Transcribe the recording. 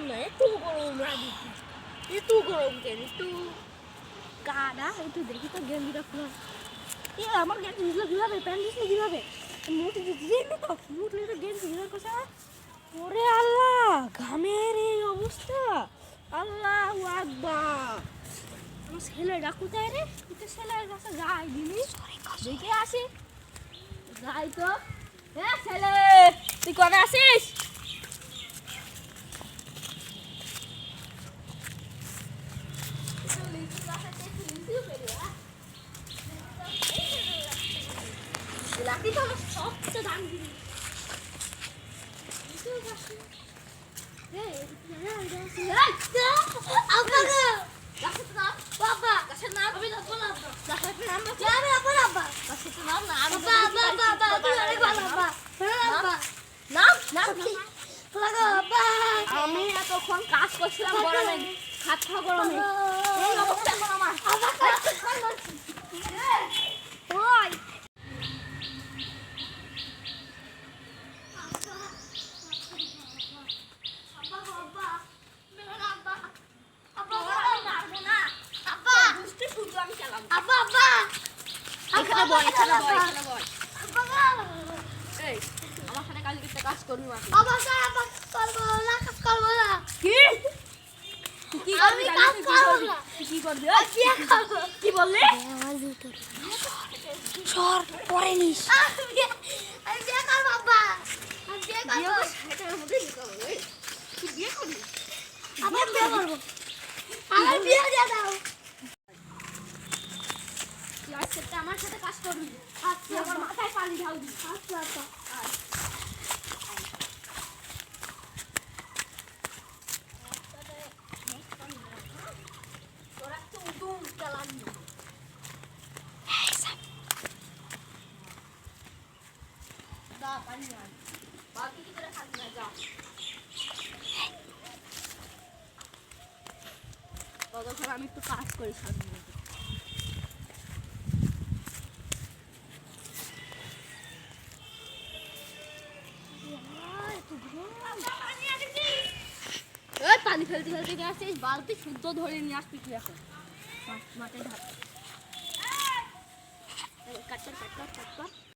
না একটু গরম লাগে, একটু গরম কেন একটু কাদা একটু দেখি তো গেঞ্জিটা খোলা। এ আমার গেঞ্জি দিলে কীভাবে, প্যান্ট দিস কীভাবে, মুঠি দিয়ে তো মুঠি গেঞ্জি দিলে কোথা। ওরে আল্লাহ, ঘামের এই অবস্থা, আল্লাহ আকবার। আমার ছেলেটা কোথায় রে? তুই ছেলের কাছে যাই দিলি দেখে আসি, যাই তো। হ্যাঁ ছেলে, তুই কবে আসিস? লাঠি তো আমার সবচেয়ে দাম দিবি। আমি এতক্ষণ কাজ করছিলাম গরমে, হাত পা গরমে, এই অবস্থা এখন আমার। এখানে বল, এখানে বল, এখানে বল। এই আমার সাথে কালকে একটা কাজ করবি মাত্র। কি কি করবি? কি করবি? কি বললি? সর পরে নিস। আমার সাথে কাজ করবি, আমার মাথায় পানি ঢালবি। তোরা তো উদুম চালাবি। যা পানি আন, বাকি কি করে খাবি না, যা। ততক্ষণ আমি একটু কাজ করি সামনে। পানি ফেলতে ফেলতে নিয়ে আসছিস, বালতি শুদ্ধ ধরে নিয়ে আসবি তুই এখন মাথায় ঢাক। কাট কাট কাট কাট কাট।